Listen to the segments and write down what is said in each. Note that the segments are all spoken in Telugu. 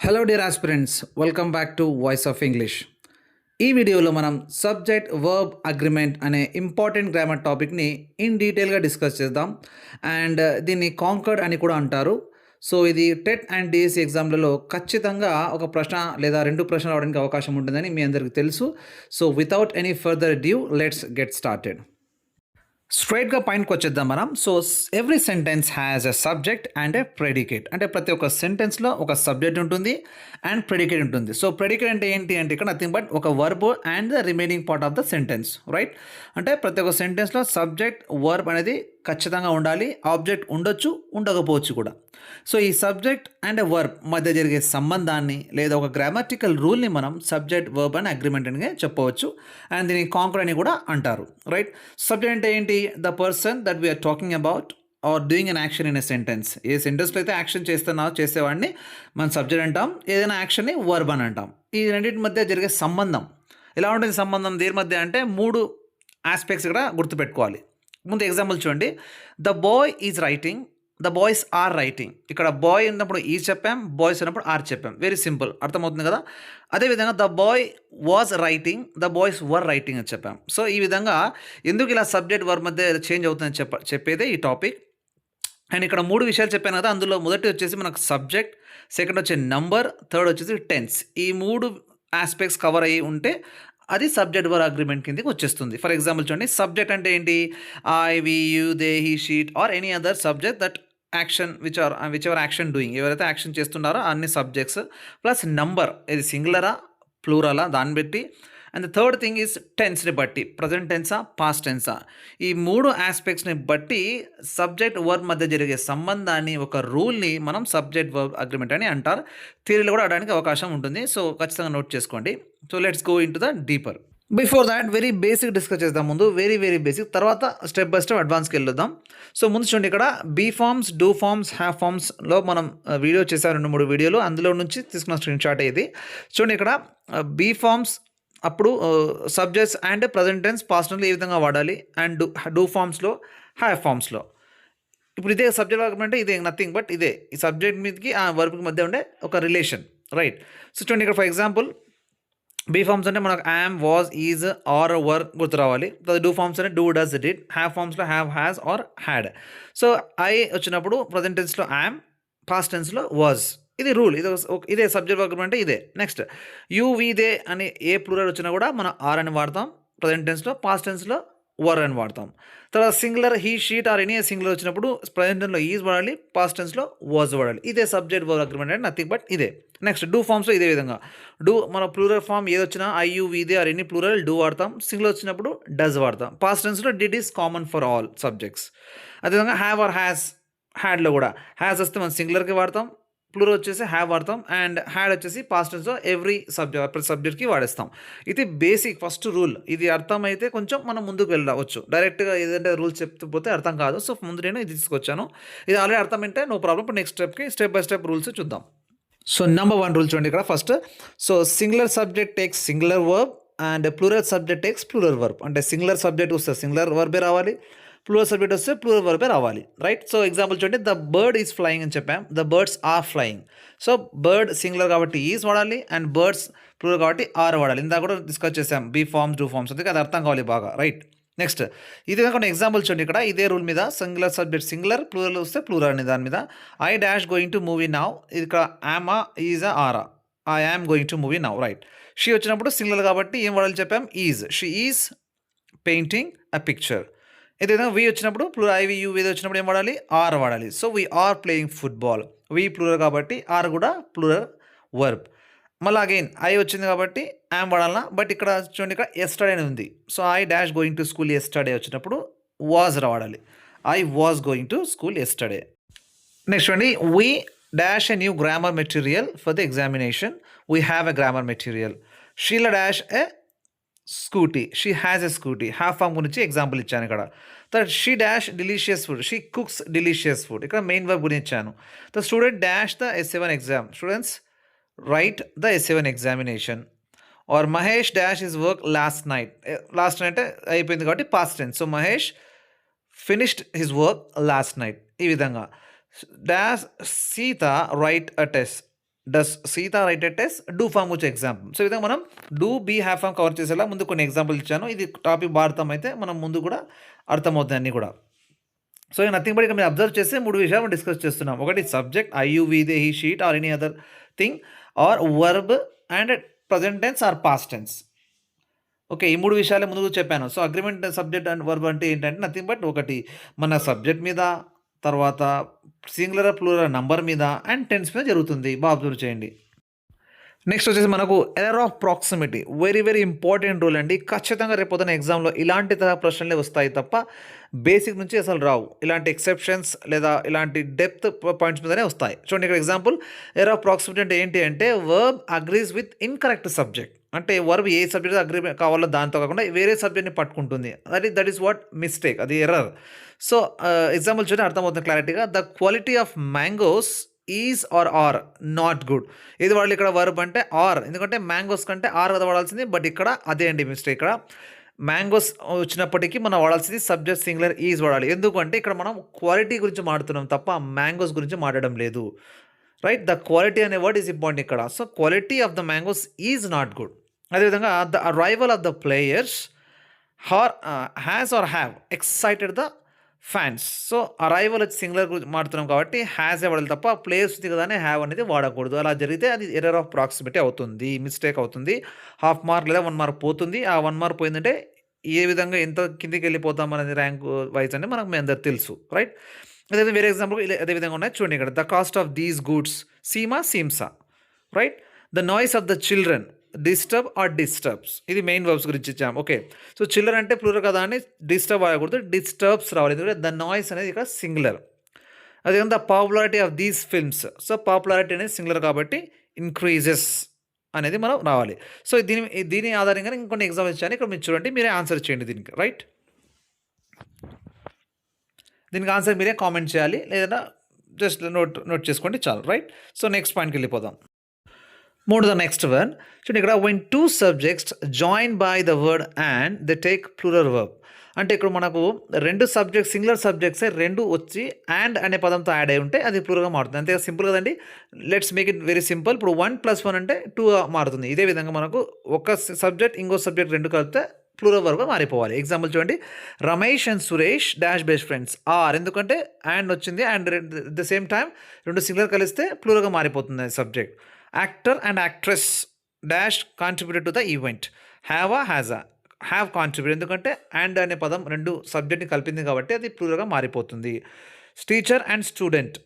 Hello dear aspirants, welcome back to voice of English. ఈ వీడియోలో మనం సబ్జెక్ట్ వర్బ్ అగ్రిమెంట్ అనే ఇంపార్టెంట్ గ్రామర్ టాపిక్ని ఇన్ డీటెయిల్గా డిస్కస్ చేద్దాం. అండ్ దీన్ని కాంకర్డ్ అని కూడా అంటారు. సో ఇది టెట్ అండ్ డిఎస్సి ఎగ్జామ్లలో ఖచ్చితంగా ఒక ప్రశ్న లేదా రెండు ప్రశ్నలు అవడానికి అవకాశం ఉంటుందని మీ అందరికీ తెలుసు. So without any further due let's get started. స్ట్రైట్గా పాయింట్కి వచ్చేద్దాం మనం. So every sentence has a subject and a predicate. అంటే ప్రతి ఒక్క సెంటెన్స్లో ఒక సబ్జెక్ట్ ఉంటుంది అండ్ ప్రెడికేట్ ఉంటుంది. సో ప్రెడికేట్ అంటే ఏంటి అంటే ఇక్కడ నథింగ్ బట్ ఒక verb and the remaining part of the sentence, right? అంటే ప్రతి ఒక్క సెంటెన్స్లో సబ్జెక్ట్ వర్బ్ అనేది ఖచ్చితంగా ఉండాలి. ఆబ్జెక్ట్ ఉండొచ్చు, ఉండకపోవచ్చు కూడా. సో ఈ సబ్జెక్ట్ అండ్ వర్బ్ మధ్య జరిగే సంబంధాన్ని లేదా ఒక గ్రామటికల్ రూల్ని మనం సబ్జెక్ట్ వర్బ్ అండ్ అగ్రిమెంట్ అని చెప్పవచ్చు. అండ్ దీన్ని కాంకర్ అని కూడా అంటారు, రైట్? సబ్జెక్ట్ అంటే ఏంటి? The person that we are talking about are doing an action in a sentence. ఏ సెంటెన్స్లో అయితే యాక్షన్ చేసేవాడిని మనం సబ్జెక్ట్ అంటాం. ఏదైనా యాక్షన్ని వర్బ్ అని అంటాం. ఈ రెండింటి మధ్య జరిగే సంబంధం ఎలా ఉంటుంది? సంబంధం దేని మధ్య అంటే మూడు ఆస్పెక్ట్స్ ఇక్కడ గుర్తుపెట్టుకోవాలి. ముందు ఎగ్జాంపుల్ చూడండి. The boy is writing, the boys are writing. ఇక్కడ బాయ్ ఉన్నప్పుడు ఈ చెప్పాం, బాయ్స్ ఉన్నప్పుడు ఆర్ చెప్పాం. వెరీ సింపుల్, అర్థమవుతుంది కదా? అదేవిధంగా the boy was writing, the boys were writing అని చెప్పాం. సో ఈ విధంగా ఎందుకు ఇలా సబ్జెక్ట్ వర్బ్ మధ్య చేంజ్ అవుతుందని చెప్పేదే ఈ టాపిక్. అండ్ ఇక్కడ మూడు విషయాలు చెప్పాను కదా, అందులో మొదటి వచ్చేసి మనకు సబ్జెక్ట్, సెకండ్ వచ్చే నంబర్, థర్డ్ వచ్చేసి టెన్స్. ఈ మూడు ఆస్పెక్ట్స్ కవర్ అయ్యి ఉంటే అది సబ్జెక్ట్ వర్బ్ అగ్రిమెంట్ కిందకి వచ్చేస్తుంది. ఫర్ ఎగ్జాంపుల్ చూడండి, సబ్జెక్ట్ అంటే ఏంటి? I, we, you, they, he, she it or any other subject that action whichever action doing. ఎవరైతే యాక్షన్ చేస్తున్నారో అన్ని సబ్జెక్ట్స్ ప్లస్ నంబర్, ఇది సింగులరా ప్లూరలా దాన్ని బట్టి. And the third thing is టెన్స్ని బట్టి, ప్రజెంట్ టెన్సా పాస్ట్ టెన్సా. ఈ మూడు ఆస్పెక్ట్స్ని బట్టి సబ్జెక్ట్ వర్బ్ మధ్య జరిగే సంబంధాన్ని, ఒక రూల్ని మనం సబ్జెక్ట్ వర్బ్ అగ్రిమెంట్ అని అంటారు. థియరీలో కూడా అవడానికి అవకాశం ఉంటుంది. సో ఖచ్చితంగా నోట్ చేసుకోండి. So let's go into the deeper. Before that very basic discuss చేద్దాం. ముందు వెరీ బేసిక్, తర్వాత స్టెప్ బై స్టెప్ అడ్వాన్స్కి వెళ్దాం. సో ముందు చూడండి, ఇక్కడ be forms, do forms, have ఫార్మ్స్లో మనం వీడియో చేసాం, 2-3 వీడియోలు. అందులో నుంచి తీసుకున్న స్క్రీన్ షాట్ ఇది. చూడండి, ఇక్కడ బీ ఫార్మ్స్ అప్పుడు subjects and present tense past టెన్స్లో ఏ విధంగా వాడాలి, అండ్ డూ ఫార్మ్స్లో, హ్యావ్ ఫార్మ్స్లో. ఇప్పుడు ఇదే సబ్జెక్ట్ వర్బ్ అంటే ఇదే నథింగ్ బట్ ఇదే ఈ సబ్జెక్ట్ మీదకి ఆ వర్బ్కి మధ్య ఉండే ఒక రిలేషన్, రైట్? సో చూడండి, ఇక్కడ ఫర్ ఎగ్జాంపుల్ బీ ఫార్మ్స్ అంటే మనకు am, was, is are were గుర్తు రావాలి. డూ ఫార్మ్స్ అంటే డూ, డస్, డిడ్. హ్యావ్ ఫార్మ్స్లో have, has or had. So I వచ్చినప్పుడు ప్రజెంట్ టెన్స్లో యామ్, పాస్ట్ టెన్స్లో వాజ్. ఇది రూల్, ఇదే సబ్జెక్ట్ వర్బ్ అంటే ఇదే. నెక్స్ట్ యూ, వి, దే అని ఏ ప్లూరల్ వచ్చినా కూడా మనం ఆర్ అని వాడతాం ప్రజెంట్ టెన్స్లో, పాస్ట్ టెన్స్లో వర్ అని వాడతాం. తర్వాత singular he, she it or any singular వచ్చినప్పుడు ప్రజెంట్ టెన్స్లో ఈజ్ వాడాలి, పాస్ట్ టెన్స్లో వాజ్ వాడాలి. ఇదే సబ్జెక్ట్ వర్బ్ అగ్రిమెంట్ అంటే నథింగ్ బట్ ఇదే. నెక్స్ట్ డూ ఫార్మ్స్లో ఇదే విధంగా డూ మన ప్లూరల్ ఫార్మ్ ఏది వచ్చినా I, you, we, they or any plural do వాడతాం. సింగులర్ వచ్చినప్పుడు డస్ వాడతాం. పాస్ట్ టెన్స్లో did is common for all subjects. అదేవిధంగా హ్యావ్ ఆర్ హ్యాస్, హ్యాడ్లో కూడా హ్యాస్ వస్తే మనం సింగులర్కి వాడతాం, ప్లూరల్ వచ్చేసి హ్యావ్ వాడతాం, అండ్ హ్యాడ్ వచ్చేసి పాస్ట్ టెన్స్లో ఎవ్రీ ప్రతి సబ్జెక్ట్కి వాడేస్తాం. ఇది బేసిక్ ఫస్ట్ రూల్. ఇది అర్థమైతే కొంచెం మనం ముందుకు వెళ్ళవచ్చు. డైరెక్ట్గా ఏదంటే రూల్స్ చెప్తే అర్థం కాదు. సో ముందు నేను ఇది తీసుకొచ్చాను. ఇది ఆల్రెడీ అర్థమైతే నో ప్రాబ్లం. ఇప్పుడు నెక్స్ట్ స్టెప్కి స్టెప్ బై స్టెప్ రూల్స్ చూద్దాం. సో నెంబర్ 1 రూల్ చూడండి ఇక్కడ first. So singular subject takes singular verb and plural subject takes plural verb. అంటే సింగులర్ సబ్జెక్ట్ వస్తే సింగులర్ వర్బే రావాలి, ప్లూరల్ సబ్జెక్ట్ వస్తే ప్లూరల్ వర్బే రావాలి, రైట్? సో ఎగ్జాంపుల్ చూడండి, ద బర్డ్ ఈజ్ ఫ్లయింగ్ అని చెప్పాం, the birds are flying. So bird singular కాబట్టి ఈజ్ వాడాలి, అండ్ బర్డ్స్ ప్లూరల్ కాబట్టి ఆర్ వాడాలి. ఇందాక కూడా డిస్కస్ చేసాం బీ ఫార్మ్స్, డూ ఫార్మ్స్. అందుకే అది అర్థం కావాలి బాగా, రైట్? నెక్స్ట్ ఇది కాకుండా ఎగ్జాంపుల్ చూడండి, ఇక్కడ ఇదే రూల్ మీద సింగులర్ సబ్జెక్ట్ సింగులర్, ప్లూరల్ వస్తే ప్లూరల్ అని దాని మీద. I dash going to movie now. ఇక్కడ యామా, ఈజా, ఆరా. I am going to movie now, right? She వచ్చినప్పుడు సింగులర్ కాబట్టి ఏం వాడాలి చెప్పాం, is. She is painting a picture. ఏదైనా వి వచ్చినప్పుడు ప్లూరల్, ఐ, వి, యూ, వేది వచ్చినప్పుడు ఏం వాడాలి, ఆర్ వాడాలి. So we are playing football. We plural కాబట్టి ఆర్ కూడా ప్లూరల్ వర్బ్. మళ్ళీ అగైన్ ఐ వచ్చింది కాబట్టి యామ్ వాడాలన్నా, బట్ ఇక్కడ చూడండి, ఇక్కడ ఎస్టర్డే అని ఉంది. So I dash going to school yesterday వచ్చినప్పుడు వాజ్ వాడాలి. I was going to school yesterday. Next చూడండి, we dash a new grammar material for the examination. We have a grammar material. Sheela dash a scooty. She has a scooty. Have form గురించి ఎగ్జాంపుల్ ఇచ్చాను ఇక్కడ. తర్వాత she dash delicious food. She cooks delicious food. ఇక్కడ మెయిన్ వర్బ్ గురించి ఇచ్చాను. The student dash the S7 exam. Students write the S7 examination. Or Mahesh dash his work last night. Last night అయిపోయింది కాబట్టి past tense. So Mahesh finished his work last night. ఈ విధంగా dash Sita write a test. Does Sita write a test do form వచ్చే ఎగ్జాంపుల్. సో ఈ విధంగా మనం do be have form cover చేసేలా ముందు కొన్ని ఎగ్జాంపుల్ ఇచ్చాను. ఇది టాపిక్ భారతం అయితే మనం ముందు కూడా అర్థమవుతాయి అన్నీ కూడా. సో నథింగ్ బట్ ఇక్కడ మీరు అబ్జర్వ్ చేస్తే 3 విషయాలు మనం డిస్కస్ చేస్తున్నాం. ఒకటి subject I, you, we, they, he, she it or any other thing or verb and present tense or past tense. Okay. ఈ 3 విషయాలే ముందు చెప్పాను. సో అగ్రిమెంట్ సబ్జెక్ట్ అండ్ వర్బ్ అంటే ఏంటంటే నథింగ్ బట్ ఒకటి మన సబ్జెక్ట్ మీద, తర్వాత సింగులర్, ప్లూరల్ నంబర్ మీద అండ్ టెన్స్ మీద జరుగుతుంది. బాగా అబ్జర్వ్ చేయండి. నెక్స్ట్ వచ్చేసి మనకు error of proximity. Very very important rule అండి. ఖచ్చితంగా రేపు పొద్దున ఎగ్జామ్లో ఇలాంటి తరహా ప్రశ్నలే వస్తాయి తప్ప బేసిక్ నుంచి అసలు రావు. ఇలాంటి ఎక్సెప్షన్స్ లేదా ఇలాంటి డెప్త్ పాయింట్స్ మీదనే వస్తాయి. చూడండి ఇక్కడ ఎగ్జాంపుల్, ఎర్రర్ ఆఫ్ ప్రాక్సిమిటీ అంటే ఏంటి అంటే verb agrees with incorrect subject. అంటే వర్బ్ ఏ సబ్జెక్ట్ అగ్రీ కావాలో దాంతో కాకుండా వేరే సబ్జెక్ట్ని పట్టుకుంటుంది. దట్ ఈస్ వాట్ మిస్టేక్, అది ఎర్రర్. సో ఎగ్జాంపుల్ చూడండి అర్థమవుతుంది క్లారిటీగా. The quality of mangoes is are not good. ఇది వాళ్ళు ఇక్కడ వర్బ్ అంటే ఆర్, ఎందుకంటే మ్యాంగోస్ కంటే ఆర్ కదా వాడాల్సింది, బట్ ఇక్కడ అదే అండి మిస్టేక్. ఇక్కడ మ్యాంగోస్ వచ్చినప్పటికీ మనం వాడాల్సింది సబ్జెక్ట్ సింగులర్ ఈజ్ వాడాలి. ఎందుకంటే ఇక్కడ మనం క్వాలిటీ గురించి మాట్లాడుతున్నాం తప్ప మ్యాంగోస్ గురించి మాట్లాడడం లేదు. రైట్, ద క్వాలిటీ అనే వర్డ్ ఈజ్ ఇంపార్టెంట్ ఇక్కడ. So quality of the mangoes is not good. అదేవిధంగా the arrival of the players has or have excited the fans. So arrival వచ్చి సింగులర్ గురించి మాట్లాడుతున్నాం కాబట్టి హ్యాస్ వాడాలి తప్ప ప్లేయర్స్ కదానే హ్యావ్ అనేది వాడకూడదు. అలా జరిగితే అది ఎర్రర్ ఆఫ్ ప్రాక్సిమిటీ అవుతుంది, మిస్టేక్ అవుతుంది. హాఫ్ మార్క్ లేదా 1 మార్క్ పోతుంది. ఆ 1 మార్క్ పోయిందంటే ఏ విధంగా ఎంత కిందికి వెళ్ళిపోతాం అనేది ర్యాంక్ వైజ్ అంటే మనకు మీ అందరు తెలుసు. రైట్, అదే వేరే ఎగ్జాంపుల్ అదే విధంగా ఉన్నాయి చూడండి ఇక్కడ. The cost of these goods seem seems. Right, the noise of the children disturb or disturbs. ఇది మెయిన్ వర్బ్స్ గురించి ఇచ్చాము. ఓకే, సో చిల్డ్రన్ అంటే ప్లూరల్ కదా అని డిస్టర్బ్ అవ్వకూడదు, డిస్టర్బ్స్ రావాలి. ఎందుకంటే ద నాయిస్ అనేది ఇక్కడ సింగులర్. అదే the popularity of these films. So popularity అనేది సింగులర్ కాబట్టి ఇంక్రీజెస్ అనేది మనం రావాలి. సో దీని ఆధారంగా ఇంకొన్ని ఎగ్జాంపుల్స్ ఇచ్చాను. ఇక్కడ మీరు చూడండి, మీరే ఆన్సర్ చేయండి దీనికి. రైట్, దీనికి ఆన్సర్ మీరే కామెంట్ చేయాలి, లేదా జస్ట్ నోట్ చేసుకోండి చాలు. రైట్, సో నెక్స్ట్ పాయింట్కి వెళ్ళిపోదాం. Move to the next one. చూడండి ఇక్కడ when two subjects join by the word and they take plural verb. అంటే ఇక్కడ మనకు రెండు సబ్జెక్ట్స్ సింగులర్ సబ్జెక్ట్సే రెండు వచ్చి అండ్ అనే పదంతో యాడ్ అయి ఉంటే అది ప్లూరల్గా మారుతుంది. అంతే సింపుల్ కదండి. Let's make it very simple. ఇప్పుడు 1 + 1 అంటే 2 మారుతుంది. ఇదే విధంగా మనకు ఒక సబ్జెక్ట్ ఇంకో సబ్జెక్ట్ రెండు కలిపితే ప్లూరల్ వర్బ్గా మారిపోవాలి. ఎగ్జాంపుల్ చూడండి, Ramesh and Suresh dash best friends are. ఎందుకంటే అండ్ వచ్చింది అండ్ ద సేమ్ టైం రెండు సింగులర్ కలిస్తే ప్లూరల్గా మారిపోతుంది subject. Actor and actress dash contributed to the event. Have contribute, ఎందుకంటే అండ్ అనే పదం రెండు సబ్జెక్ట్ని కలిపింది కాబట్టి అది ప్లూరల్గా మారిపోతుంది. Teacher and student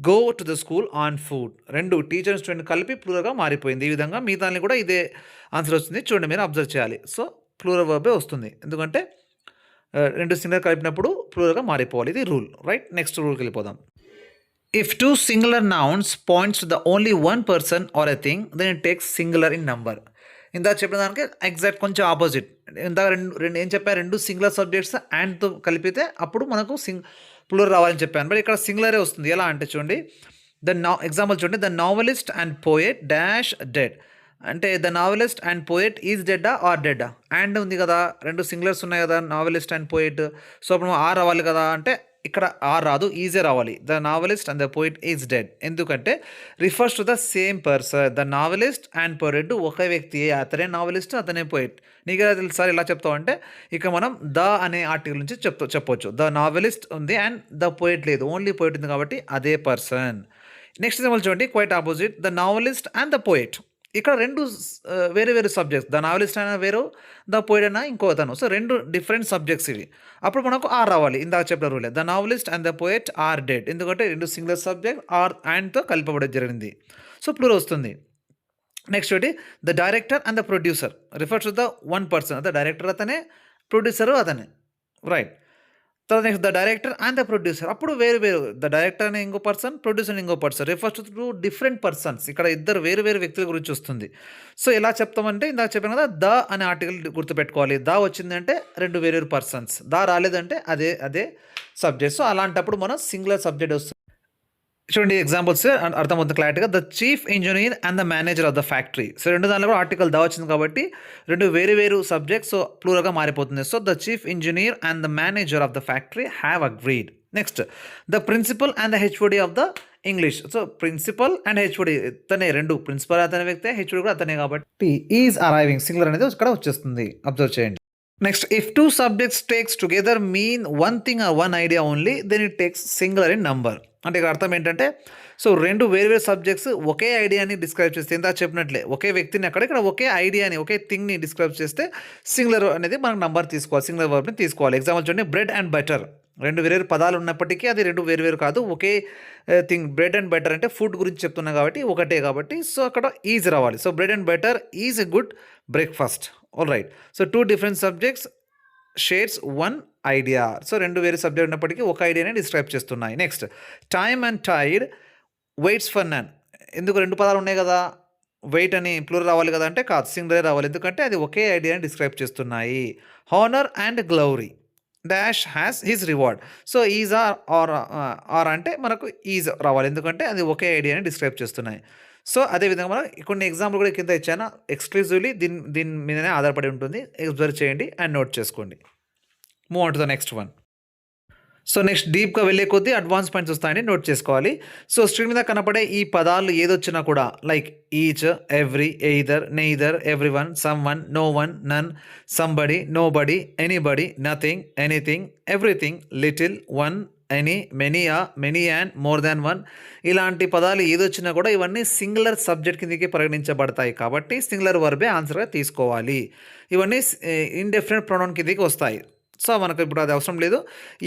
go to the school on food. రెండు టీచర్ స్టూడెంట్ కలిపి ప్లూరల్గా మారిపోయింది. ఈ విధంగా మిగతాన్ని కూడా ఇదే ఆన్సర్ వస్తుంది. చూడండి, మీరు అబ్జర్వ్ చేయాలి. సో ప్లూరల్ వర్బే వస్తుంది, ఎందుకంటే రెండు సింగులర్ కలిపినప్పుడు ప్లూరల్గా మారిపోవాలి. ఇది రూల్. రైట్, నెక్స్ట్ రూల్కి వెళ్ళిపోదాం. If two singular nouns points to the only one person or a thing, then it takes singular in number. ఇందాక చెప్పిన దానికి ఎగ్జాక్ట్ కొంచెం ఆపోజిట్. ఇందాక రెండు ఏం చెప్పారు, రెండు సింగులర్ సబ్జెక్ట్స్ అండ్తో కలిపితే అప్పుడు మనకు ప్లూరల్ రావాలని చెప్పాను. బట్ ఇక్కడ సింగులరే వస్తుంది. ఎలా అంటే చూడండి, ఎగ్జాంపుల్ చూడండి, the novelist and poet dash dead. అంటే the novelist and poet is డెడ్డా ఆర్ డెడ్డా. అండ్ ఉంది కదా, రెండు సింగులర్స్ ఉన్నాయి కదా, నావలిస్ట్ అండ్ పోయెట్. సో అప్పుడు ఆర్ రావాలి కదా, అంటే ఇక్కడ ఆర్ రాదు, ఈజే రావాలి. The novelist and the poet is dead. ఎందుకంటే refers to the same person. The novelist and poet ఒకే వ్యక్తి, అతనే నావలిస్ట్ అతనే పోయిట్. నీకు తెలుసా ఇలా చెప్తావు అంటే ఇక మనం ద అనే ఆర్టికల్ నుంచి చెప్పొచ్చు. ద నావలిస్ట్ ఉంది అండ్ ద పోయిట్ లేదు, ఓన్లీ పోయిట్ ఉంది కాబట్టి అదే పర్సన్. నెక్స్ట్ ఎగ్జాంపుల్ చూడండి, quite opposite, the novelist and the poet. ఇక్కడ రెండు వేరే వేరే సబ్జెక్ట్స్, ద నావలిస్ట్ అయినా వేరు, ద పోయిట్ అయినా ఇంకో అతను. సో రెండు డిఫరెంట్ సబ్జెక్ట్స్ ఇవి. అప్పుడు మనకు ఆర్ రావాలి. ఇందాక చెప్పిన రూలే, the novelist and the poet are dead. ఎందుకంటే రెండు సింగులర్ సబ్జెక్ట్ ఆర్ అండ్తో కలిపబడడం జరిగింది. సో ప్లూరల్ వస్తుంది. నెక్స్ట్ ఒకటి, the director and the producer refers to the one person. The director అతనే, ప్రొడ్యూసరు అతనే. రైట్, తర్వాత next the director and the producer. అప్పుడు వేరు వేరు, ద డైరెక్టర్ అనే ఇంకో పర్సన్, ప్రొడ్యూసర్ ఇంకో person. Refers to different persons. ఇక్కడ ఇద్దరు వేరు వేరు వ్యక్తుల గురించి వస్తుంది. సో ఎలా చెప్తామంటే ఇందాక చెప్పాను కదా, ద అనే ఆర్టికల్ గుర్తుపెట్టుకోవాలి. ద వచ్చిందంటే రెండు వేరు వేరు పర్సన్స్, ద రాలేదంటే అదే సబ్జెక్ట్. సో అలాంటప్పుడు మనం సింగులర్ సబ్జెక్ట్ వస్తుంది. చూడండి ఎగ్జాంపుల్స్ అర్థమవుతుంది క్లారిటీగా. The chief engineer and the manager of the factory. So రెండు దానిలో కూడా ఆర్టికల్ దా వచ్చింది కాబట్టి రెండు వేరు వేరు సబ్జెక్ట్స్, సో ప్లూరల్గా మారిపోతుంది. So the chief engineer and the manager of the factory have agreed. Next, the principal and the HOD of the English. So, principal and HOD ఇతనే 2 ప్రిన్సిపల్ అతని వ్యక్తే, హెచ్ఓడి కూడా అతనే కాబట్టి ఈజ్ అరైవింగ్ సింగులర్ అనేది ఇక్కడ వచ్చేస్తుంది. అబ్జర్వ్ చేయండి. Next if 2 subjects takes together mean one thing or one idea only then it takes singular in number. అంటే ఇక్కడ అర్థం ఏంటంటే సో 2 వేరు సబ్జెక్ట్స్ ఒకే ఐడియాని డిస్క్రైబ్ చేస్తే ఇందాక చెప్పినట్లే ఒకే వ్యక్తిని ఇక్కడ ఒకే ఐడియాని ఒకే థింగ్‌ని డిస్క్రైబ్ చేస్తే సింగులర్ అనేది మనం నంబర్ తీసుకోవాలి. సింగులర్ వర్బ్‌ని తీసుకోవాలి. ఎగ్జాంపుల్ చూడండి బ్రెడ్ అండ్ బటర్ 2 వేరు పదాలు ఉన్నప్పటికీ అది 2 వేరు కాదు. ఒకే థింగ్ బ్రెడ్ అండ్ బటర్ అంటే ఫుడ్ గురించి చెప్తున్నా కాబట్టి ఒకటే కాబట్టి సో అక్కడ ఈజ్ రావాలి. So bread and butter is a good breakfast. Alright. So 2 different subjects shares one idea. So 2 వేరే సబ్జెక్ట్ ఉన్నప్పటికీ ఒక ఐడియాని డిస్క్రైబ్ చేస్తున్నాయి. Next time and tide waits for none. ఎందుకు 2 పదాలు ఉన్నాయి కదా! వెయిట్ అని ప్లూరల్ రావాలి కదా! అంటే కాదు సింగులరే రావాలి. ఎందుకంటే అది ఒకే ఐడియాని డిస్క్రైబ్ చేస్తున్నాయి. Honour and glory dash has his reward. So is or అంటే మనకు ఈజ్ రావాలి. ఎందుకంటే అది ఒకే ఐడియాని డిస్క్రైబ్ చేస్తున్నాయి. సో అదేవిధంగా మనం కొన్ని ఎగ్జాంపుల్ కూడా కింద ఇచ్చాను. ఎక్స్క్లూజివ్‌లీ దీని మీదనే ఆధారపడి ఉంటుంది. అబ్జర్వ్ చేయండి అండ్ నోట్ చేసుకోండి. Move on to the next one. So next డీప్‌గా వెళ్ళే కొద్దీ అడ్వాన్స్ పాయింట్స్ వస్తాయని నోట్ చేసుకోవాలి. సో స్క్రీన్ మీద కనపడే ఈ పదాలు ఏదొచ్చినా కూడా like each, every, either, neither, everyone, someone, no one, none, somebody, nobody, anybody, nothing, anything, everything, little, one, any, many, many and, more than one ఇలాంటి పదాలు ఏదొచ్చినా కూడా ఇవన్నీ సింగులర్ సబ్జెక్ట్ కిందకి పరిగణించబడతాయి. కాబట్టి సింగులర్ వర్బే ఆన్సర్‌గా తీసుకోవాలి. ఇవన్నీ ఇండెఫినిట్ ప్రొనౌన్ కిందకి వస్తాయి. సో మనకు ఇప్పుడు అది అవసరం లేదు.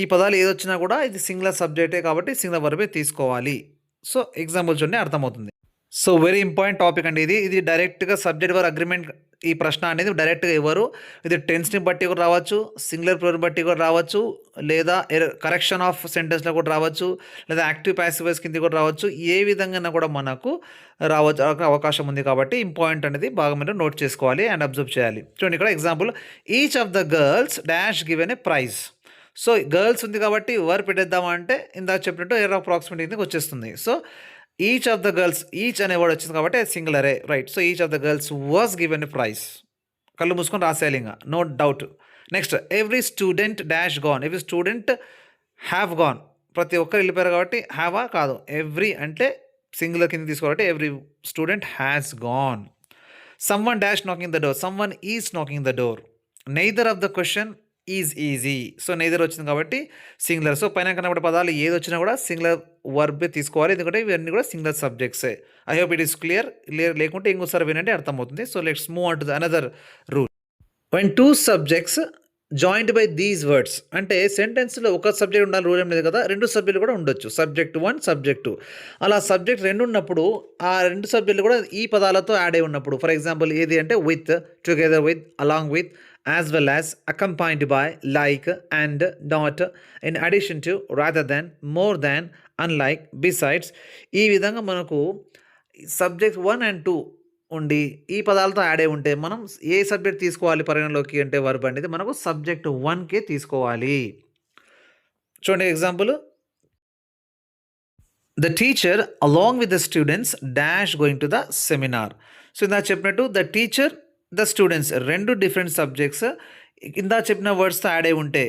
ఈ పదాలు ఏదొచ్చినా కూడా ఇది సింగులర్ సబ్జెక్టే కాబట్టి సింగులర్ వర్బే తీసుకోవాలి. సో ఎగ్జాంపుల్ చూడండి అర్థమవుతుంది. సో వెరీ ఇంపార్టెంట్ టాపిక్ అండి ఇది. ఇది డైరెక్ట్‌గా సబ్జెక్ట్ వర్బ్ అగ్రీమెంట్ ఈ ప్రశ్న అనేది డైరెక్ట్‌గా ఇవ్వరు. ఇది టెన్స్‌ని బట్టి కూడా రావచ్చు, సింగులర్ ప్లూరల్ బట్టి కూడా రావచ్చు, లేదా కరెక్షన్ ఆఫ్ సెంటెన్స్‌లో కూడా రావచ్చు, లేదా యాక్టివ్ పాసివ్ వాయిస్ కింద కూడా రావచ్చు. ఏ విధంగాన కూడా మనకు రావచ్చు అవకాశం ఉంది కాబట్టి ఇంపార్టెంట్ అనేది బాగా మీరు నోట్ చేసుకోవాలి అండ్ అబ్జర్వ్ చేయాలి. చూడండి ఇక్కడ example each of the girls dash given a prize. So girls ఉంది కాబట్టి వర్బ్ పెట్టేద్దామా అంటే ఇందాక చెప్పినట్టు ఎయిర్ ఆఫ్ అప్రాక్సిమేట్ కిందకి వచ్చేస్తుంది. So each of the girls each అనే వర్డ్ వచ్చింది కాబట్టి అది సింగులరే right. So each of the girls was given a prize. కళ్ళు మూసుకొని రాసేయాలి ఇంకా no doubt. Next every student dash gone. Every student have gone. ప్రతి ఒక్కరు వెళ్ళిపోయారు కాబట్టి హ్యావా కాదు ఎవ్రీ అంటే సింగులర్ కింద తీసుకోవాలంటే every student has gone. Someone dash knocking the door. Someone is knocking the door. Neither of the question is easy. So neither వచ్చింది కాబట్టి సింగులర్. సో పైన కనబడే పదాలు ఏది వచ్చినా కూడా సింగులర్ వర్బే తీసుకోవాలి. ఎందుకంటే ఇవన్నీ కూడా సింగులర్ సబ్జెక్ట్సే. I hope it is clear. లేకుంటే ఇంకోసారి వినండి అర్థమవుతుంది. So let's move on to the another rule. When 2 subjects joint by these words అంటే సెంటెన్స్‌లో ఒక సబ్జెక్ట్ ఉండాలి రూల్ ఏం లేదు కదా! 2 సబ్జెక్టులు కూడా ఉండొచ్చు. సబ్జెక్ట్ 1, సబ్జెక్ట్ 2 అలా సబ్జెక్ట్ 2 ఉన్నప్పుడు ఆ 2 సబ్జెక్టులు కూడా ఈ పదాలతో యాడ్ అయి ఉన్నప్పుడు ఫర్ ఎగ్జాంపుల్ ఏది అంటే with, together with, along with, as well as, accompanied by, like, and, not, in addition to, rather than, more than, unlike, besides ఈ విధంగా మనకు సబ్జెక్ట్ 1 అండ్ 2 ఉండి ఈ పదాలతో యాడ్ అయి ఉంటే మనం ఏ సబ్జెక్ట్ తీసుకోవాలి పరిగణలోకి అంటే వర్బ్ అనేది మనకు సబ్జెక్ట్ 1కే తీసుకోవాలి. చూడండి example the teacher along with the students dash going to the seminar. So ఇందాక చెప్పినట్టు the teacher the students 2 different subjects ఇందాక చెప్పిన వర్డ్స్తో యాడ్ అయి ఉంటే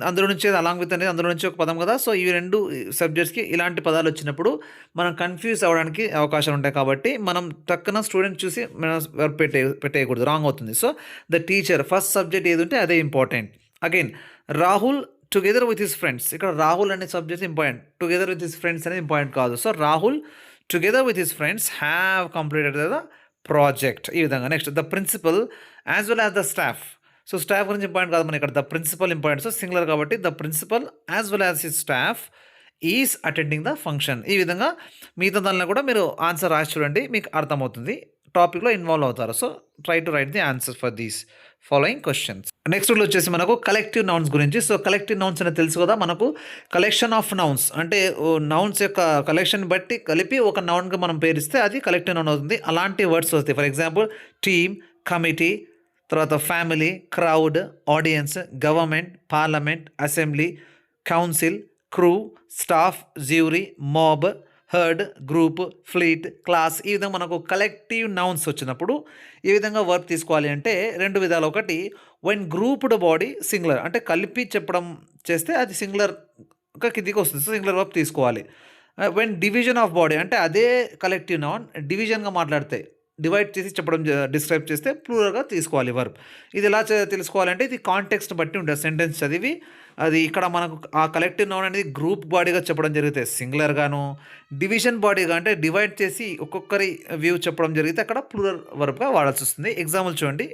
అందులో నుంచి అలాంగ్ విత్ అనేది అందులో నుంచి ఒక పదం కదా. సో ఈ 2 సబ్జెక్ట్స్‌కి ఇలాంటి పదాలు వచ్చినప్పుడు మనం కన్‌ఫ్యూజ్ అవ్వడానికి అవకాశాలు ఉంటాయి. కాబట్టి మనం టక్కున స్టూడెంట్ చూసి మనం వర్బ్ పెట్టేయకూడదు రాంగ్ అవుతుంది. So the teacher first subject ఏది ఉంటే అదే important. Again Rahul together with his friends. ఇక్కడ రాహుల్ అనే subject important. Together with his friends అనేది ఇంపార్టెంట్ కాదు. So Rahul together with his friends have completed the project. ఈ విధంగా next the principal as well as the staff. So staff గురించి ఇంపార్టెంట్ కాదు మనకి ఇక్కడ the principal important. So singular కాబట్టి the principal as well as his staff is attending the function. ఈ విధంగా మిగతా దానిలో కూడా మీరు ఆన్సర్ రాసి చూడండి మీకు అర్థమవుతుంది. టాపిక్లో ఇన్వాల్వ్ అవుతారు. So try to right the answers for these following questions. Next rule వచ్చేసి మనకు కలెక్టివ్ నౌన్స్ గురించి. సో కలెక్టివ్ నౌన్స్ అనేది తెలుసు కదా మనకు కలెక్షన్ ఆఫ్ నౌన్స్ అంటే నౌన్స్ యొక్క కలెక్షన్ బట్టి కలిపి ఒక నౌన్గా మనం పేరిస్తే అది కలెక్టివ్ నౌన్ అవుతుంది. అలాంటి వర్డ్స్ వస్తాయి. ఫర్ ఎగ్జాంపుల్ టీమ్, కమిటీ, తర్వాత family, crowd, audience, government, parliament, assembly, council, crew, staff, jury, mob, heard, group, fleet, class ఈ విధంగా మనకు కలెక్టివ్ నౌన్స్ వచ్చినప్పుడు ఈ విధంగా వర్బ్ తీసుకోవాలి అంటే 2 విధాలు. ఒకటి వెన్ గ్రూప్డ్ బాడీ సింగులర్ అంటే కలిపి చెప్పడం చేస్తే అది సింగులర్ కిందికి వస్తుంది. సో సింగులర్ వర్బ్ తీసుకోవాలి. వెన్ డివిజన్ ఆఫ్ బాడీ అంటే అదే కలెక్టివ్ నౌన్ డివిజన్గా మాట్లాడితే డివైడ్ చేసి చెప్పడం డిస్క్రైబ్ చేస్తే ప్లూరల్గా తీసుకోవాలి వర్బ్. ఇది ఎలా తెలుసుకోవాలంటే ఇది కాంటెక్స్ట్ బట్టి ఉంటుంది. సెంటెన్స్ చదివి అది ఇక్కడ మనకు ఆ కలెక్టివ్ నౌన్ అనేది గ్రూప్ బాడీగా చెప్పడం జరిగితే సింగులర్గాను, డివిజన్ బాడీగా అంటే డివైడ్ చేసి ఒక్కొక్కరి వ్యూ చెప్పడం జరిగితే అక్కడ ప్లూరల్ వర్బ్గా వాడాల్సి వస్తుంది. ఎగ్జాంపుల్ చూడండి,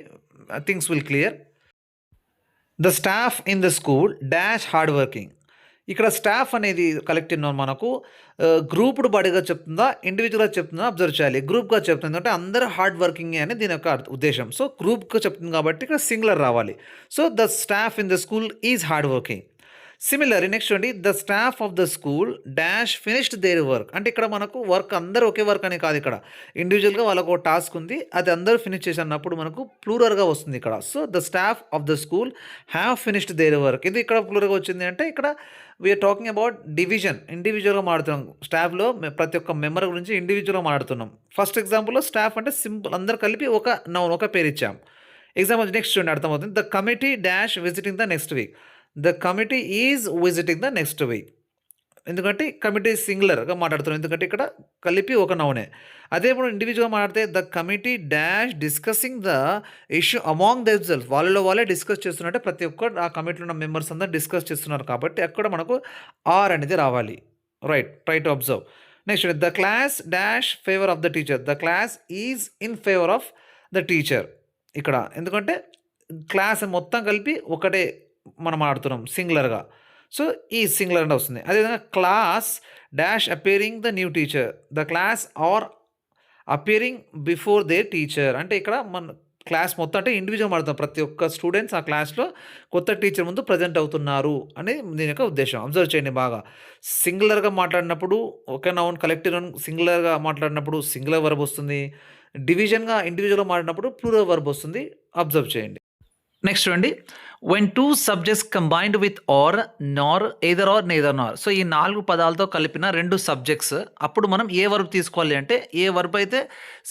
things will clear. The staff in the school dash hard working. ఇక్కడ స్టాఫ్ అనేది కలెక్టివ్ నౌన్ మనకు గ్రూప్డ్ బాడీగా చెప్తుందా, ఇండివిజువల్గా చెప్తుందా అబ్జర్వ్ చేయాలి. గ్రూప్గా చెప్తుంది అంటే అందరూ హార్డ్ వర్కింగ్ అని దీని యొక్క ఉద్దేశం. సో గ్రూప్గా చెప్తుంది కాబట్టి ఇక్కడ సింగులర్ రావాలి. So the staff in the school is hard working. Similar next చూడండి, the staff of the school dash finished their work. అంటే ఇక్కడ మనకు వర్క్ అందరూ ఒకే వర్క్ అని కాదు, ఇక్కడ ఇండివిజువల్గా వాళ్ళకు ఒక టాస్క్ ఉంది, అది అందరూ ఫినిష్ చేసి అన్నప్పుడు మనకు ప్లూరల్గా వస్తుంది ఇక్కడ. So the staff of the school have finished their work. ఇది ఇక్కడ ప్లూరల్గా వచ్చింది అంటే ఇక్కడ వీఆర్ టాకింగ్ అబౌట్ డివిజన్, ఇండివిజువల్గా మాట్లాడుతున్నాం. స్టాఫ్లో ప్రతి ఒక్క మెంబర్ గురించి ఇండివిజువల్గా మాట్లాడుతున్నాం. ఫస్ట్ ఎగ్జాంపుల్లో స్టాఫ్ అంటే సింపుల్ అందరు కలిపి ఒక నౌన్ ఒక పేరు ఇచ్చాం. ఎగ్జాంపుల్ నెక్స్ట్ చూడండి, అర్థమవుతుంది. The committee dash visiting the next week. The committee is visiting the next week. ఎందుకంటే కమిటీ సింగులర్గా మాట్లాడుతున్నాం, ఎందుకంటే ఇక్కడ కలిపి ఒక నౌనే. అదే ఇప్పుడు ఇండివిజువల్గా మాట్లాడితే the committee dash discussing the issue among them self. వాళ్ళలో వాళ్ళే డిస్కస్ చేస్తున్నట్టే ప్రతి ఒక్కరు ఆ కమిటీలో ఉన్న మెంబర్స్ అందరూ డిస్కస్ చేస్తున్నారు కాబట్టి అక్కడ మనకు ఆర్ అనేది రావాలి. Right, try to observe. Next the class dash favour of the teacher. The class is in favour of the teacher. ఇక్కడ ఎందుకంటే క్లాస్ మొత్తం కలిపి ఒకటే మనం ఆడుతున్నాం సింగులర్గా. సో ఈ సింగులర్ అంటే వస్తుంది. అదేవిధంగా class dash appearing the new teacher. The class are appearing before their teacher. అంటే ఇక్కడ మన క్లాస్ మొత్తం అంటే ఇండివిజువల్ మాట్లాడుతాం, ప్రతి ఒక్క స్టూడెంట్స్ ఆ క్లాస్లో కొత్త టీచర్ ముందు ప్రజెంట్ అవుతున్నారు అని దీని యొక్క ఉద్దేశం. అబ్జర్వ్ చేయండి బాగా. సింగులర్గా మాట్లాడినప్పుడు ఒక నౌన్ కలెక్టివ్ నౌన్ సింగులర్గా మాట్లాడినప్పుడు సింగులర్ వర్బ్ వస్తుంది. డివిజన్గా ఇండివిజువల్గా మాట్లాడినప్పుడు ప్లూరల్ వర్బ్ వస్తుంది. అబ్జర్వ్ చేయండి. నెక్స్ట్ చూడండి, when two subjects combined with or, nor, either or, neither nor. So ఈ 4 పదాలతో కలిపిన 2 సబ్జెక్ట్స్, అప్పుడు మనం ఏ వర్బ్ తీసుకోవాలి అంటే ఏ వర్బ్ అయితే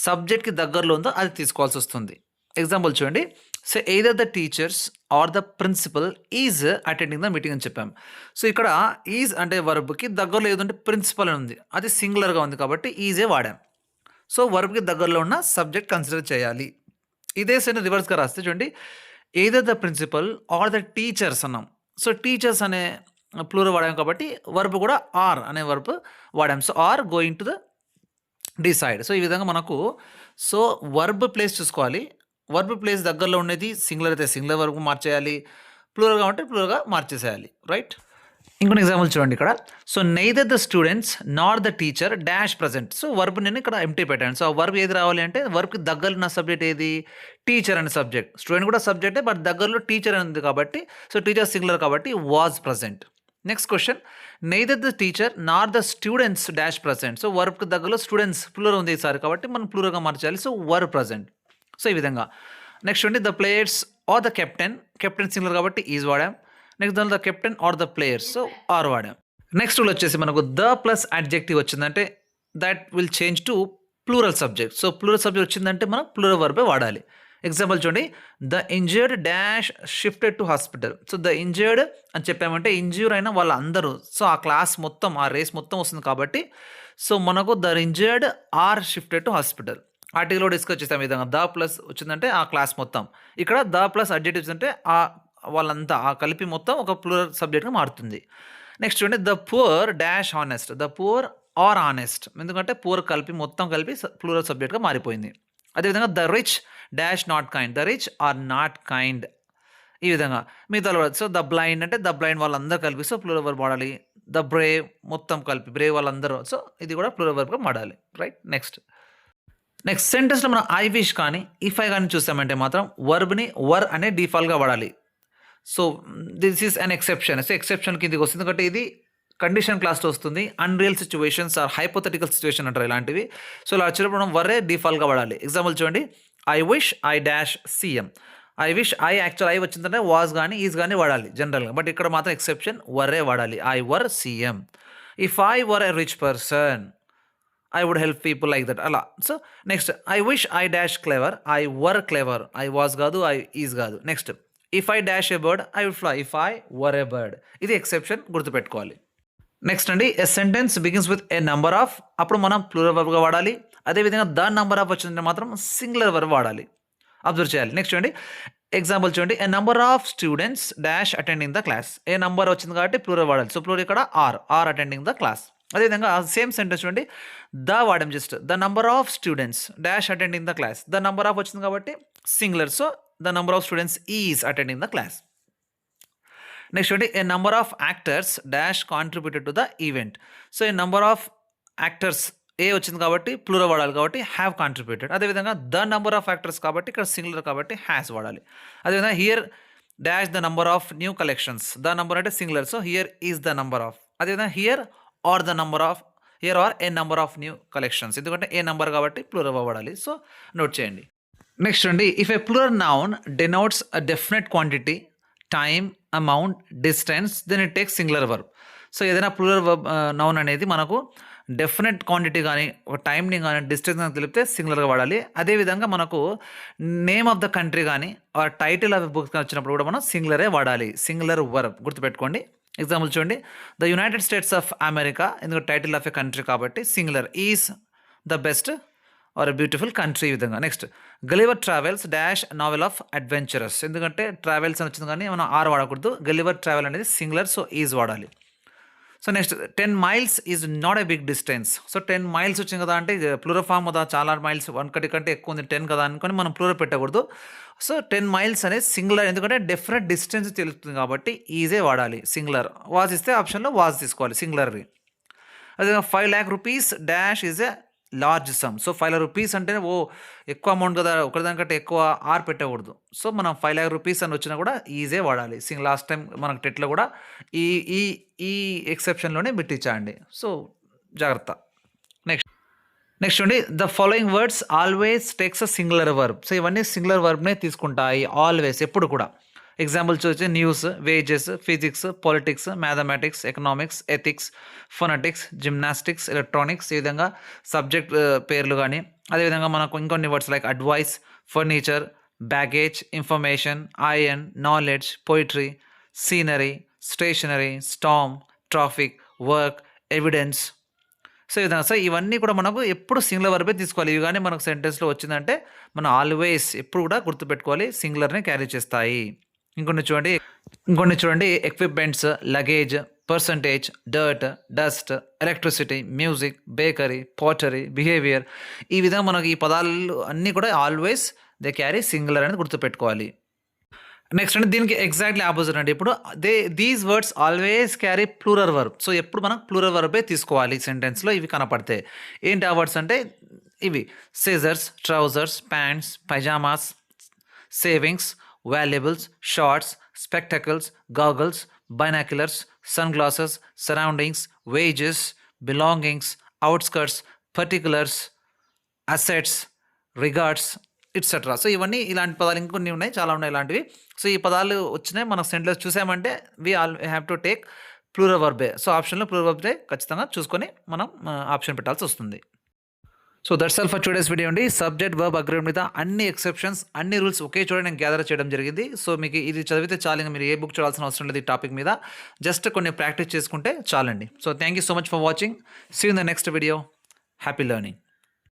సబ్జెక్ట్కి దగ్గరలో ఉందో అది తీసుకోవాల్సి వస్తుంది. ఎగ్జాంపుల్ చూడండి, so either the teachers or the principal is attending the meeting అని చెప్పాం. సో ఇక్కడ ఈజ్ అంటే వర్బ్కి దగ్గరలో ఏదంటే ప్రిన్సిపల్ అని ఉంది, అది సింగులర్గా ఉంది కాబట్టి ఈజే వాడాం. సో వర్బ్కి దగ్గరలో ఉన్న సబ్జెక్ట్ కన్సిడర్ చేయాలి. ఇదే సెంటెన్స్ రివర్స్గా రాస్తే చూడండి, either the principal or the teachers అన్నాం. సో టీచర్స్ అనే ప్లూరల్ వాడాం కాబట్టి వర్బ్ కూడా ఆర్ అనే వర్బ్ వాడాం. So are going to the decide. సో ఈ విధంగా మనకు సో వర్బ్ ప్లేస్ చూసుకోవాలి. వర్బ్ ప్లేస్ దగ్గరలో ఉండేది సింగులర్ అయితే సింగులర్ వర్బ్ మార్చేయాలి, ప్లూరల్గా ఉంటే ప్లూరల్గా మార్చేసేయాలి. రైట్. ఇంకొక ఎగ్జాంపుల్ చూడండి ఇక్కడ. So neither the students nor the teacher dash present. So verb నేను ఇక్కడ ఎంటీ పెట్టాను. సో ఆ వర్బ్ ఏది రావాలి అంటే వర్బ్కి దగ్గర ఉన్న సబ్జెక్ట్ ఏది, టీచర్ అనే సబ్జెక్ట్. స్టూడెంట్ కూడా సబ్జెక్టే బట్ దగ్గరలో టీచర్ అని ఉంది కాబట్టి సో టీచర్ సింగులర్ కాబట్టి was present. Next question, neither the teacher nor the students dash present. So వర్బ్కి దగ్గరలో స్టూడెంట్స్ ప్లూరల్ ఉంది ఈసారి కాబట్టి మనం ప్లూరల్గా మార్చాలి. So were present. సో ఈ విధంగా. నెక్స్ట్ అండి, the players or the captain. Captain singular కాబట్టి ఈజ్ వాడాం. నెక్స్ట్ దానిలో the captain or the players, so are వాడాం. నెక్స్ట్ రూల్ వచ్చేసి మనకు ద ప్లస్ అడ్జెక్టివ్ వచ్చిందంటే that will change to plural subject. So plural subject వచ్చిందంటే మనం ప్లూరల్ వర్బే వాడాలి. ఎగ్జాంపుల్ చూడండి, the injured dash shifted to hospital. So the injured అని చెప్పామంటే ఇంజ్యూర్ అయిన వాళ్ళందరూ, సో ఆ క్లాస్ మొత్తం ఆ రేస్ మొత్తం వస్తుంది కాబట్టి సో మనకు the injured are shifted to hospital. ఆర్టికల్లో డిస్కస్ చేస్తాం ఈ విధంగా. ద ప్లస్ వచ్చిందంటే ఆ క్లాస్ మొత్తం, ఇక్కడ ద ప్లస్ అడ్జెక్టివ్స్ అంటే ఆ వాళ్ళంతా ఆ కలిపి మొత్తం ఒక ప్లూరల్ సబ్జెక్ట్గా మారుతుంది. నెక్స్ట్ చూడండి, the poor dash honest. The poor are honest, ఎందుకంటే పూర్ కలిపి మొత్తం కలిపి ప్లూరల్ సబ్జెక్ట్గా మారిపోయింది. అదేవిధంగా the rich dash not kind. The rich are not kind. ఈ విధంగా మిగతా. సో ద బ్లైండ్ అంటే ద బ్లైండ్ వాళ్ళందరూ కలిపి సో ప్లూరల్ వర్బ్ వాడాలి. ద బ్రేవ్ మొత్తం కలిపి బ్రేవ్ వాళ్ళందరూ, సో ఇది కూడా ప్లూరల్ వర్బ్గా వాడాలి. రైట్. నెక్స్ట్ సెంటెన్స్లో మనం ఐ విష్ కానీ ఇఫ్ ఐ కానీ చూస్తామంటే మాత్రం వర్బ్ని వర్ అనే డిఫాల్ట్గా వాడాలి. So this is an exception. So exception కిందకి వస్తుంది ఎందుకంటే ఇది కండిషన్ క్లాస్లో వస్తుంది. Unreal situations or hypothetical situation అంటారు ఇలాంటివి. సో ఇలా వచ్చినప్పుడు మనం వరే డిఫాల్ట్గా వాడాలి. ఎగ్జాంపుల్ చూడండి, I wish I dash CM. I wish I actual I వచ్చిందంటే వాజ్ కానీ ఈజ్ కానీ వాడాలి జనరల్గా, బట్ ఇక్కడ మాత్రం ఎక్సెప్షన్ వరే వాడాలి. I were CM. If I were a rich person I would help people like that అలా. So next, I wish I dash clever. I were clever. I was కాదు, ఐ ఈజ్ కాదు. Next, if I dash a bird I would fly. If I were a bird. ఇది ఎక్సెప్షన్ గుర్తుపెట్టుకోవాలి. నెక్స్ట్ అండి a sentence begins with a number of, అప్పుడు మనం ప్లూరల్ వర్బ్గా వాడాలి. అదేవిధంగా ద నంబర్ ఆఫ్ వచ్చిందంటే మాత్రం సింగులర్ వర్బ్ వాడాలి. అబ్జర్వ్ చేయాలి. నెక్స్ట్ చూడండి ఎగ్జాంపుల్ చూడండి, a number of students dash attending the class. A number వచ్చింది కాబట్టి ప్లూరల్ వాడాలి. సో ప్లూరల్ ఇక్కడ ఆర్ అటెండింగ్ ద క్లాస్. అదేవిధంగా సేమ్ సెంటెన్స్ చూడండి, ద వాడడం just the number of students dash attending the class. The number of వచ్చింది కాబట్టి singular, so the number of students is attending the class. Next చూడండి, a number of actors dash contributed to the event. So a number of actors a వచ్చింది కాబట్టి ప్లూరల్ వాడాలి కాబట్టి హ్యావ్ కాంట్రిబ్యూటెడ్. అదేవిధంగా ద నంబర్ ఆఫ్ యాక్టర్స్ కాబట్టి ఇక్కడ సింగులర్ కాబట్టి హ్యాస్ వాడాలి. అదేవిధంగా here dash the number of new collections. The number అంటే singular, so here is the number of. అదేవిధంగా here are the number of, here are a number of new collections. ఎందుకంటే ఏ నంబర్ కాబట్టి ప్లూరల్ వాడాలి. సో నోట్ చేయండి. నెక్స్ట్ అండి, if a plural noun denotes a definite quantity, time, amount, distance, then it takes singular verb. So ఏదైనా ప్లూరల్ వర్బ్ నౌన్ అనేది మనకు డెఫినెట్ క్వాంటిటీ కానీ ఒక టైంని కానీ డిస్టెన్స్ కానీ తెలిపితే సింగులర్గా వాడాలి. అదేవిధంగా మనకు నేమ్ ఆఫ్ ద కంట్రీ కానీ ఆ టైటిల్ ఆఫ్ బుక్స్ వచ్చినప్పుడు కూడా మనం సింగులరే వాడాలి. సింగులర్ వర్బ్ గుర్తుపెట్టుకోండి. ఎగ్జాంపుల్ చూడండి, the United States of America, ఎందుకంటే టైటిల్ ఆఫ్ ఎ కంట్రీ కాబట్టి singular, is the best or a beautiful country. ఈ విధంగా next, Gulliver travels dash novel of adventurous. ఎందుకంటే ట్రావెల్స్ అని వచ్చింది కానీ మనం ఆర్ వాడకూడదు. గలివర్ ట్రావెల్ అనేది సింగులర్, సో ఈజ్ వాడాలి. So next 10 miles is not a big distance. So 10 miles వచ్చింది కదా అంటే ప్లూరల్ ఫామ్ కదా, చాలా మైల్స్ ఒకటి కంటే ఎక్కువ ఉంది 10 కదా అనుకొని మనం ప్లూరల్ పెట్టకూడదు. సో 10 miles అనేది సింగులర్, ఎందుకంటే డెఫినెట్ డిస్టెన్స్ తెలుస్తుంది కాబట్టి ఈజే వాడాలి. సింగులర్ వాజ్ ఇస్తే ఆప్షన్లో వాజ్ తీసుకోవాలి సింగులర్వి. అదే 5 lakh rupees dash is a large some. So 5 lakh rupees అంటే ఎక్కువ అమౌంట్ కదా, ఒకదానికంటే ఎక్కువ ఆర్ పెట్టకూడదు. సో మనం 5 lakh rupees అని వచ్చినా కూడా ఈజే వాడాలి. లాస్ట్ టైం మనకు టెట్లో కూడా ఈ ఈ ఈ ఎక్సెప్షన్లోనే పెట్టించండి. సో జాగ్రత్త. నెక్స్ట్ నెక్స్ట్ చూడండి, the following words always takes a singular verb. So ఇవన్నీ సింగులర్ వర్బ్నే తీసుకుంటాయి ఆల్వేస్, ఎప్పుడు కూడా. ఎగ్జాంపుల్ చూసి news, wages, physics, politics, mathematics, economics, ethics, phonetics, gymnastics, electronics, ఈ విధంగా సబ్జెక్ట్ పేర్లు కానీ. అదేవిధంగా మనకు ఇంకొన్ని words like advice, furniture, baggage, information, iron, knowledge, poetry, scenery, stationery, storm, traffic, work, evidence. So ఈ విధంగా ఇవన్నీ కూడా మనకు ఎప్పుడు సింగులర్ వర్బే తీసుకోవాలి. ఇవి కానీ మనకు సెంటెన్స్లో వచ్చిందంటే మనం ఆల్వేస్ ఎప్పుడు కూడా గుర్తుపెట్టుకోవాలి, సింగులర్నే క్యారీ చేస్తాయి. ఇంకొన్ని చూడండి equipments, luggage, percentage, dirt, dust, electricity, music, bakery, pottery, behaviour. ఈ విధంగా మనకి ఈ పదాలు అన్నీ కూడా ఆల్వేస్ దే క్యారీ సింగులర్ అనేది గుర్తుపెట్టుకోవాలి. నెక్స్ట్ అంటే దీనికి ఎగ్జాక్ట్లీ ఆపోజిట్ అండి. ఇప్పుడు these words always carry plural verb. So ఎప్పుడు మనం ప్లూరల్ వర్బే తీసుకోవాలి సెంటెన్స్లో ఇవి కనపడితే. ఏంటి ఆ వర్డ్స్ అంటే ఇవి: scissors, trousers, pants, pyjamas, savings, valuables, shorts, spectacles, goggles, binoculars, sun glasses, surroundings, wages, belongings, outskirts, particulars, assets, regards, etcetera. So ఇవన్నీ ఇలాంటి పదాలు ఇంకొన్ని ఉన్నాయి, చాలా ఉన్నాయి ఇలాంటివి. సో ఈ పదాలు వచ్చినాయి మనకు సెంటెన్స్ చూసామంటే we have to take plural వర్బే. సో ఆప్షన్లో ప్లూరల్ వర్బే ఖచ్చితంగా చూసుకొని మనం ఆప్షన్ పెట్టాల్సి వస్తుంది. So that's all for today's video అండి. సబ్జెక్ట్ వర్బ్ అగ్రిమెంట్ మీద అన్ని ఎక్సెప్షన్స్, అన్ని రూల్స్ ఒకే చోట నేను గ్యాదర్ చేయడం జరిగింది. సో మీకు ఇది చదివితే చాలు, ఇంకా మీరు ఏ బుక్ చూడాల్సిన అవసరం లేదు ఈ టాపిక్ మీద. జస్ట్ కొన్ని ప్రాక్టీస్ చేసుకుంటే చాలండి. So thank you so much for watching. See you in the next video. Happy learning.